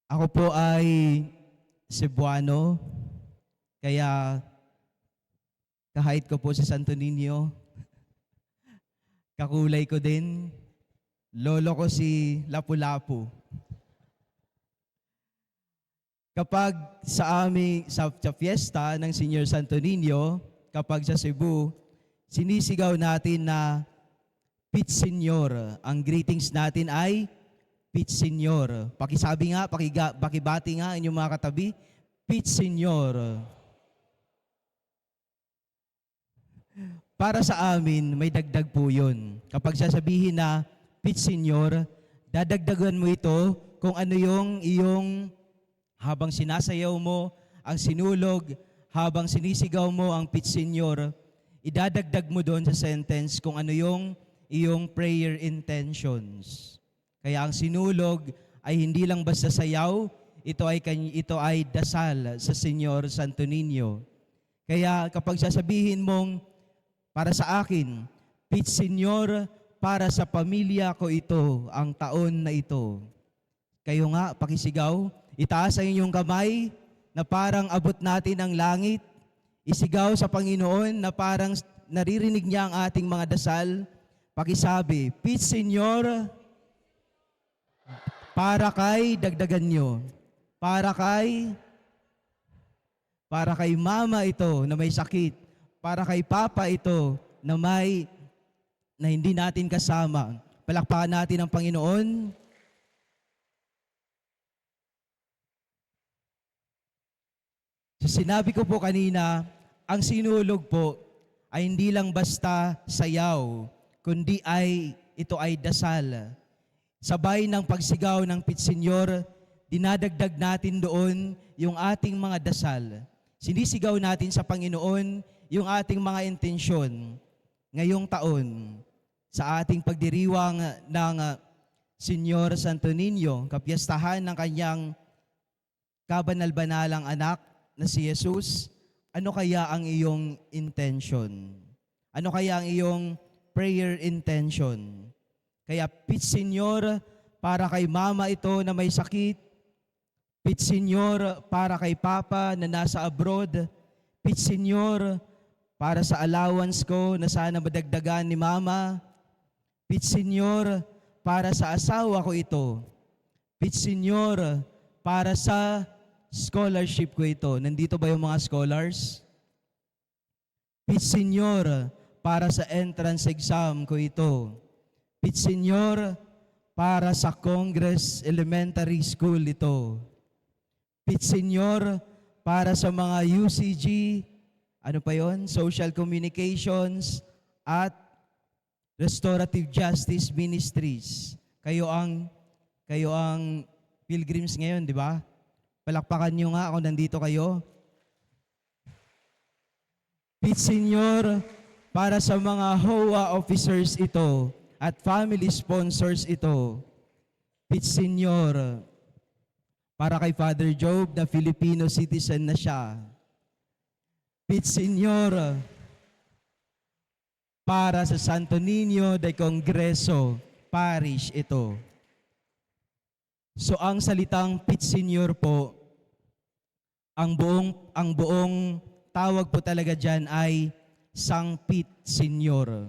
Ako po ay Cebuano, kaya kahit ko po sa Santo Niño, kakulay ko din. Lolo ko si Lapu-Lapu. Kapag sa fiesta ng Senior Santo Niño, kapag sa Cebu, sinisigaw natin na Pit Senior. Ang greetings natin ay Pit Senior. Pakisabi nga, pakibati nga inyong mga katabi, Pit Senior. Para sa amin, may dagdag po yun. Kapag sasabihin na Pit Senior, dadagdagan mo ito kung ano yung iyong habang sinasayaw mo, ang sinulog, habang sinisigaw mo ang Pit Senior, idadagdag mo doon sa sentence kung ano yung iyong prayer intentions. Kaya ang sinulog ay hindi lang basta sayaw, ito ay dasal sa Senyor Santo Niño. Kaya kapag sasabihin mong, para sa akin, Pit Senior, para sa pamilya ko ito, ang taon na ito. Kayo nga, pakisigaw, itaas ang inyong kamay na parang abot natin ang langit. Isigaw sa Panginoon na parang naririnig niya ang ating mga dasal. Pakisabi, Pit Senior, para kay, dagdagan nyo, para kay mama ito na may sakit, para kay papa ito na hindi natin kasama. Palakpakan natin ang Panginoon. So, sinabi ko po kanina, ang sinulog po ay hindi lang basta sayaw, kundi ito ay dasal. Sabay ng pagsigaw ng Pit Senior, dinadagdag natin doon yung ating mga dasal. Sinisigaw natin sa Panginoon yung ating mga intensyon ngayong taon sa ating pagdiriwang ng Senyor Santo Niño, kapiyastahan ng kanyang kabanal-banalang anak na si Jesus. Ano kaya ang iyong intention? Ano kaya ang iyong prayer intention? Kaya Pit Senior, para kay mama ito na may sakit. Pit Senior, para kay papa na nasa abroad. Pit Senior, para sa allowance ko na sana madagdagan ni mama. Pit Senior, para sa asawa ko ito. Pit Senior, para sa scholarship ko ito. Nandito ba yung mga scholars? Pit Senior, para sa entrance exam ko ito. Pit Senior, para sa Congress Elementary School ito. Pit Senior, para sa mga UCG, ano pa yon? Social Communications at Restorative Justice Ministries. Kayo ang pilgrims ngayon, di ba? Palakpakan nyo nga kung nandito kayo. Pit Senior, para sa mga HOA officers ito at family sponsors ito. Pit Senior, para kay Father Job na Filipino citizen na siya. Pit Senior, para sa Santo Niño de Congreso Parish ito. So ang salitang Pit Senior po, ang buong tawag po talaga dyan ay Sang Pit Senior.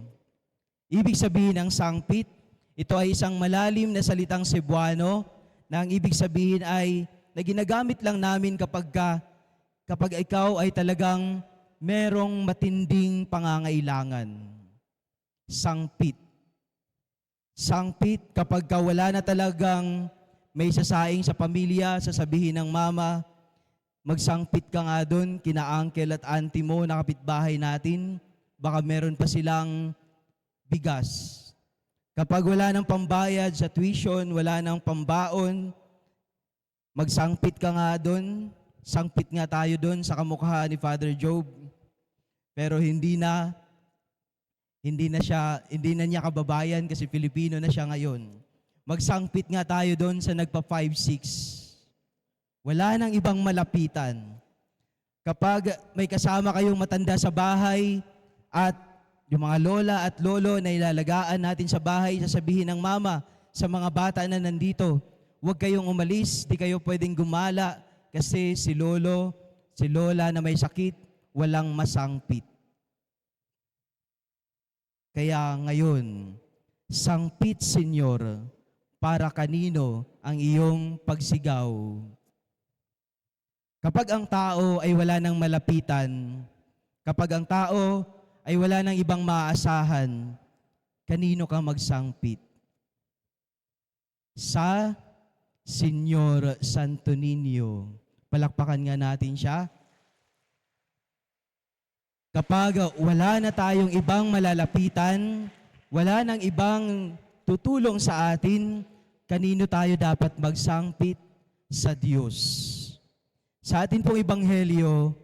Ibig sabihin ng Sang Pit, ito ay isang malalim na salitang Cebuano na ang ibig sabihin ay na ginagamit lang namin kapag ikaw ay talagang merong matinding pangangailangan. Sangpit. Sangpit kapag wala na talagang may sasaing sa pamilya, sasabihin ng mama, magsangpit ka nga doon, kina uncle at auntie mo na kapitbahay natin, baka meron pa silang bigas. Kapag wala nang pambayad sa tuition, wala nang pambaon, magsangpit ka nga doon, sangpit nga tayo doon sa kamukha ni Father Job. Pero hindi na niya kababayan kasi Filipino na siya ngayon. Magsangpit nga tayo doon sa nagpa 5'6". Wala nang ibang malapitan. Kapag may kasama kayong matanda sa bahay at yung mga lola at lolo na ilalagaan natin sa bahay, sasabihin ng mama sa mga bata na nandito, huwag kayong umalis, di kayo pwedeng gumala kasi si lolo, si lola na may sakit, walang masangpit. Kaya ngayon, sangpit, Senyor, para kanino ang iyong pagsigaw? Kapag ang tao ay wala nang malapitan, kapag ang tao ay wala nang ibang maaasahan, kanino ka magsangpit? Sa Senyor Santo Niño. Palakpakan nga natin siya. Kapag wala na tayong ibang malalapitan, wala nang ibang tutulong sa atin, kanino tayo dapat magsangpit? Sa Diyos. Sa atin pong ebanghelyo,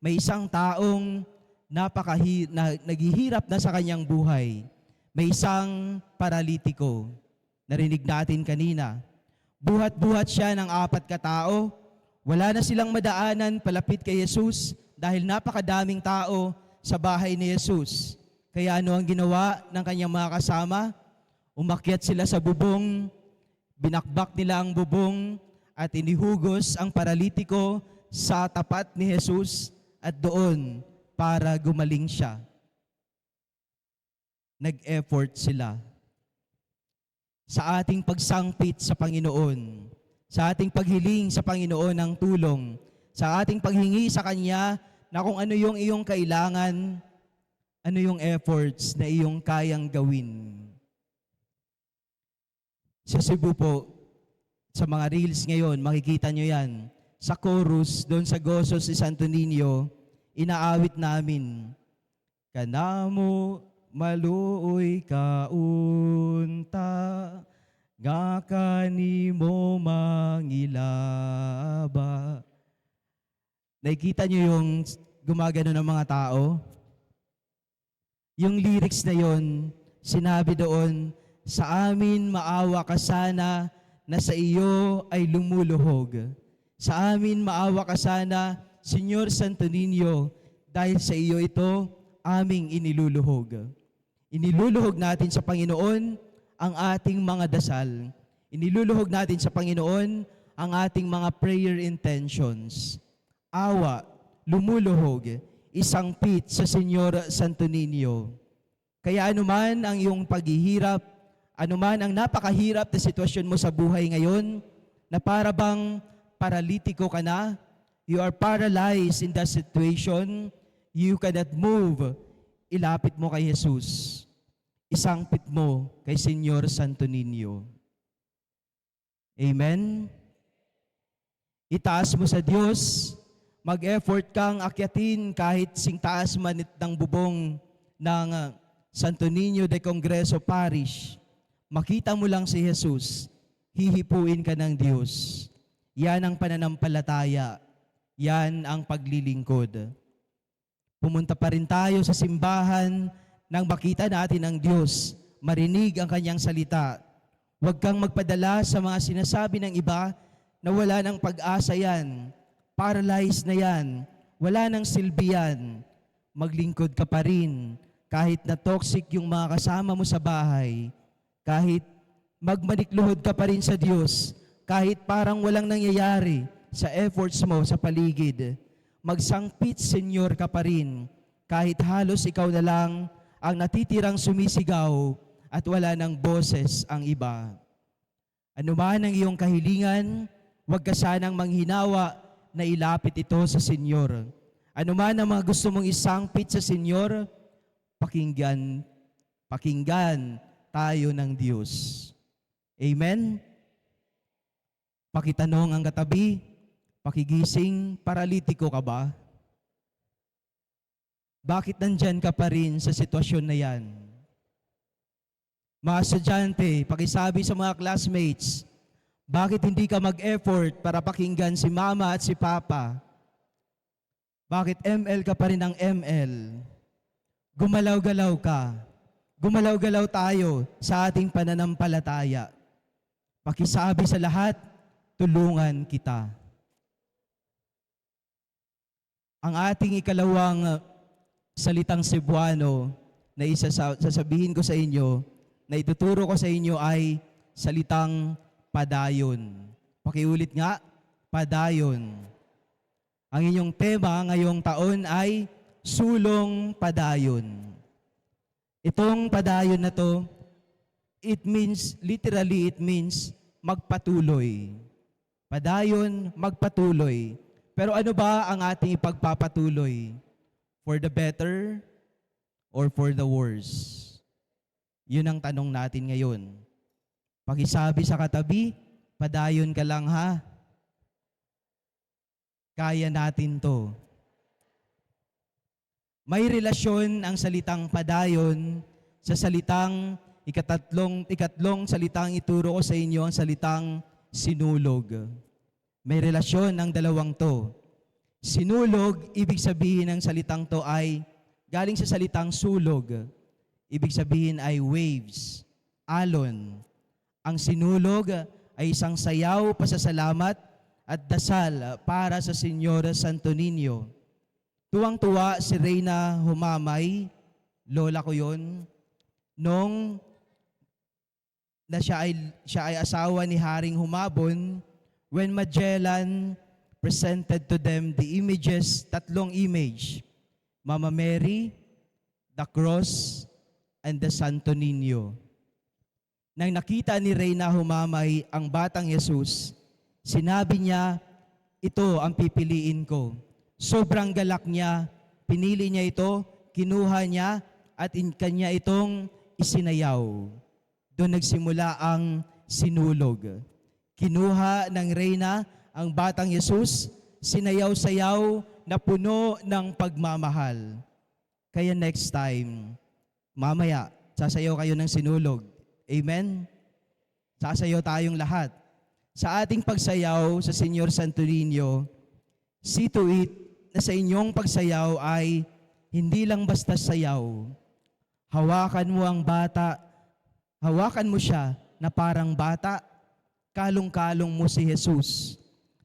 may isang taong naghihirap na sa kanyang buhay. May isang paralitiko. Narinig natin kanina. Buhat-buhat siya ng 4 katao. Wala na silang madaanan palapit kay Jesus dahil napakadaming tao sa bahay ni Jesus. Kaya ano ang ginawa ng kanyang mga kasama? Umakyat sila sa bubong, binakbak nila ang bubong at inihugos ang paralitiko sa tapat ni Jesus at doon para gumaling siya. Nag-effort sila. Sa ating pagsangpit sa Panginoon, sa ating paghiling sa Panginoon ng tulong, sa ating paghingi sa Kanya na kung ano yung iyong kailangan, ano yung efforts na iyong kayang gawin. Sa Cebu po, sa mga reels ngayon, makikita nyo yan. Sa chorus, doon sa Gozos ni Santo Niño, inaawit namin, kanamo maluoy kaunta, nga kanimo mangilaba. Nakikita nyo yung gumagano ng mga tao? Yung lyrics na yon, sinabi doon, sa amin maawa ka sana na sa iyo ay lumuluhog. Sa amin maawa ka sana, Senyor Santo Niño, dahil sa iyo ito aming iniluluhog. Iniluluhog natin sa Panginoon ang ating mga dasal. Iniluluhog natin sa Panginoon ang ating mga prayer intentions. Awa, lumuluhog, isangpit sa Senyor Santo Niño. Kaya anuman ang iyong paghihirap, anuman ang napakahirap na sitwasyon mo sa buhay ngayon, na para bang paralitiko ka na, you are paralyzed in that situation, you cannot move, ilapit mo kay Jesus. Isangpit mo kay Senyor Santo Niño. Amen? Itaas mo sa Diyos, mag-effort kang akyatin kahit sing taas man ng bubong ng Santo Niño de Congreso Parish. Makita mo lang si Jesus, hihipuin ka ng Diyos. Yan ang pananampalataya. Yan ang paglilingkod. Pumunta pa rin tayo sa simbahan nang makita natin ang Diyos, marinig ang Kanyang salita. Huwag kang magpadala sa mga sinasabi ng iba na wala ng pag-asa yan, paralyzed na yan, wala ng silbi yan. Maglingkod ka pa rin kahit na toxic yung mga kasama mo sa bahay, kahit magmanikluhod ka pa rin sa Diyos, kahit parang walang nangyayari sa efforts mo sa paligid, magsangpit, Senyor, ka pa rin, kahit halos ikaw na lang ang natitirang sumisigaw at wala ng boses ang iba. Ano man ang iyong kahilingan, huwag ka sanang manghinawa na ilapit ito sa Senyor. Ano man ang mga gusto mong isangpit sa Senyor, pakinggan tayo ng Diyos. Amen? Pakitanong ang katabi, pakigising, paralitiko ka ba? Bakit nandyan ka pa rin sa sitwasyon na yan? Mga estudyante, pakisabi sa mga classmates, bakit hindi ka mag-effort para pakinggan si mama at si papa? Bakit ML ka pa rin ng ML? Gumalaw-galaw ka. Gumalaw-galaw tayo sa ating pananampalataya. Pakisabi sa lahat, tulungan kita. Ang ating ikalawang salitang Cebuano na sasabihin ko sa inyo, na ituturo ko sa inyo ay salitang padayon. Pakiulit nga, padayon. Ang inyong tema ngayong taon ay sulong padayon. Itong padayon na to, literally it means magpatuloy. Padayon, magpatuloy. Pero ano ba ang ating ipagpapatuloy? For the better or for the worse? Yun ang tanong natin ngayon. Pakisabi sa katabi, padayon ka lang ha. Kaya natin to. May relasyon ang salitang padayon sa salitang ikatlong salitang ituro ko sa inyo, ang salitang sinulog. May relasyon ang dalawang to. Sinulog, ibig sabihin ng salitang to ay galing sa salitang sulog. Ibig sabihin ay waves, alon. Ang sinulog ay isang sayaw, pasasalamat at dasal para sa Señor Santo Niño. Tuwang-tuwa si Reyna Humamay, lola ko yon, nung na siya ay asawa ni Haring Humabon, when Magellan presented to them the images, tatlong image, Mama Mary, the cross, and the Santo Niño. Nang nakita ni Reyna Humamay ang batang Jesus, sinabi niya, ito ang pipiliin ko. Sobrang galak niya, pinili niya ito, kinuha niya, at kanya itong isinayaw. Doon nagsimula ang sinulog. Kinuha ng Reyna ang batang Jesus, sinayaw-sayaw na puno ng pagmamahal. Kaya next time, mamaya, sasayaw kayo ng sinulog. Amen? Sasayaw tayong lahat. Sa ating pagsayaw sa Señor Santo Niño, see to it na sa inyong pagsayaw ay hindi lang basta sayaw. Hawakan mo ang bata, hawakan mo siya na parang bata, kalong-kalong mo si Jesus.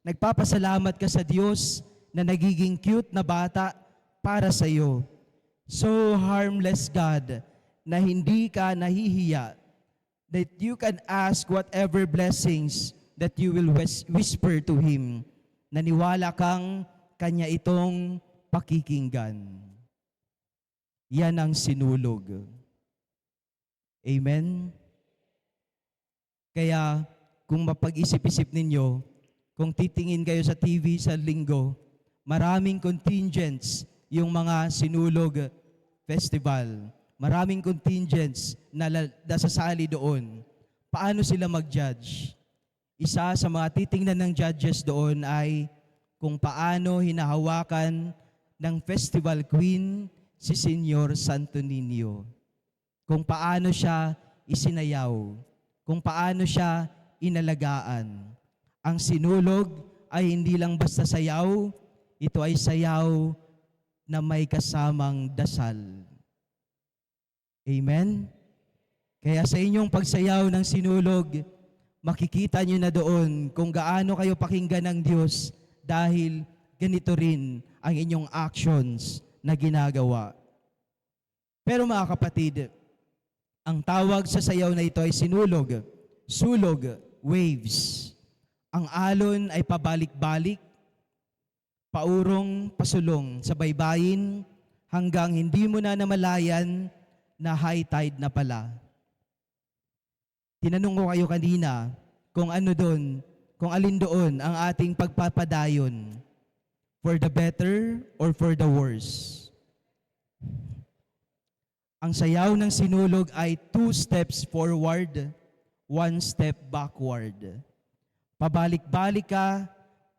Nagpapasalamat ka sa Diyos na nagiging cute na bata para sa iyo. So harmless God na hindi ka nahihiya, that you can ask whatever blessings that you will whisper to Him. Naniwala kang Kanya itong pakikinggan. Yan ang sinulog. Amen? Kaya, kung mapag-isip-isip ninyo, kung titingin kayo sa TV sa linggo, maraming contingents yung mga sinulog festival. Maraming contingents na nasasali doon. Paano sila mag-judge? Isa sa mga titingnan ng judges doon ay kung paano hinahawakan ng festival queen si Señor Santo Niño. Kung paano siya isinayaw. Kung paano siya inalagaan. Ang sinulog ay hindi lang basta sayaw, ito ay sayaw na may kasamang dasal. Amen? Kaya sa inyong pagsayaw ng sinulog, makikita nyo na doon kung gaano kayo pakinggan ng Diyos dahil ganito rin ang inyong actions na ginagawa. Pero mga kapatid, ang tawag sa sayaw na ito ay sinulog, sulog, waves. Ang alon ay pabalik-balik, paurong, pasulong sa baybayin hanggang hindi mo na namalayan na high tide na pala. Tinanong ko kayo kanina kung ano doon, kung alin doon ang ating pagpapadayon, for the better or for the worse. Ang sayaw ng sinulog ay 2 steps forward, 1 step backward. Pabalik-balik ka,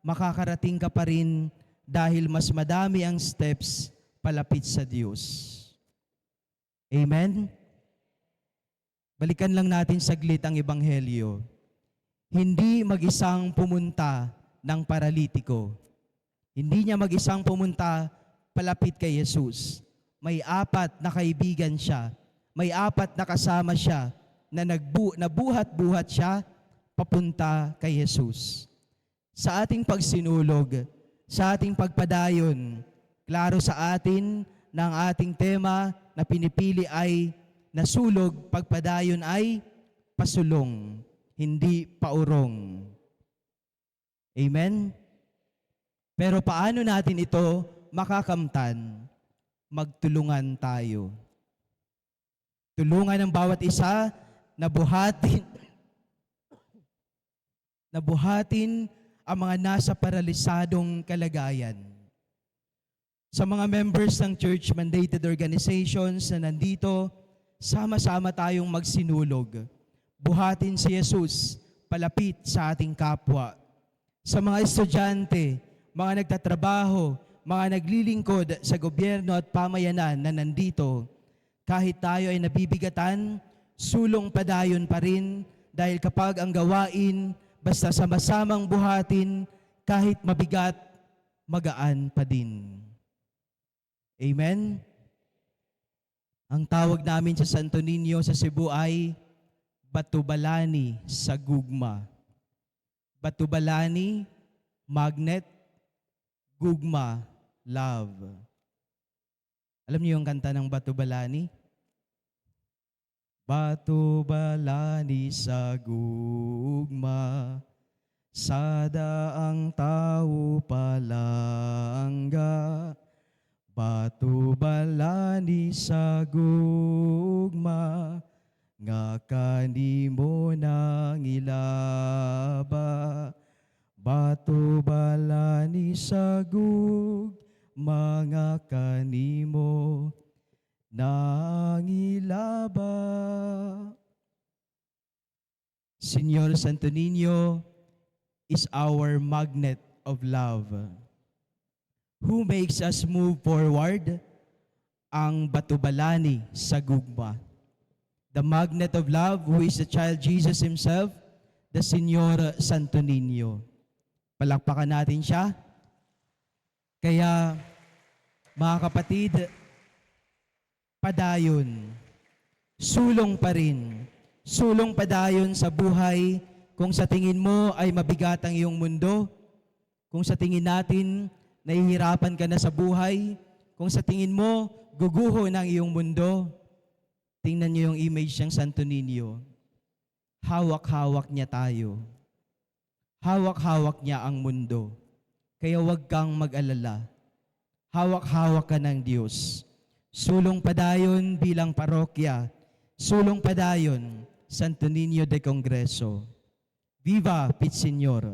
makakarating ka pa rin dahil mas madami ang steps palapit sa Diyos. Amen? Balikan lang natin saglit ang Ebanghelyo. Hindi mag-isang pumunta ng paralitiko. Hindi niya mag-isang pumunta palapit kay Jesus. May 4 na kaibigan siya. May 4 na kasama siya na nabuhat-buhat siya papunta kay Jesus. Sa ating pagsinulog, sa ating pagpadayon, klaro sa atin na ang ating tema na pinipili ay nasulog, pagpadayon ay pasulong. hindi paurong. Amen? Pero paano natin ito makakamtan? Magtulungan tayo. Tulungan ng bawat isa na buhatin ang mga nasa paralisadong kalagayan. Sa mga members ng church-mandated organizations na nandito, sama-sama tayong magsinulog. Buhatin si Jesus palapit sa ating kapwa. Sa mga estudyante, mga nagtatrabaho, mga naglilingkod sa gobyerno at pamayanan na nandito, kahit tayo ay nabibigatan, sulong padayon pa rin dahil kapag ang gawain, basta sama-samang buhatin, kahit mabigat, magaan pa din. Amen? Ang tawag namin sa Santo Niño sa Cebu ay Batubalani sa Gugma. Batubalani, magnet, gugma, love. Alam niyo yung kanta ng Batubalani? Batubalani sa gugma, sada ang tao palangga. Batubalani sa gugma, nga kanimo nang ilaba. Batubalani sa gugma, nga kanimo nang ilaba. Señor Santo Niño is our magnet of love, who makes us move forward, ang Batubalani sa gugma. The magnet of love, who is the child Jesus Himself, the Señor Santo Niño. Palakpakan natin siya. Kaya, mga kapatid, padayon, sulong pa rin. Sulong padayon sa buhay kung sa tingin mo ay mabigat ang iyong mundo, kung sa tingin natin nahihirapan ka na sa buhay, kung sa tingin mo guguho ng iyong mundo, tingnan niyo yung image ng Santo Niño. Hawak-hawak niya tayo. Hawak-hawak niya ang mundo. Kaya huwag kang mag-alala. Hawak-hawak ka ng Diyos. Sulong padayon bilang parokya. Sulong padayon, Santo Niño de Congreso. Viva Pit Señor!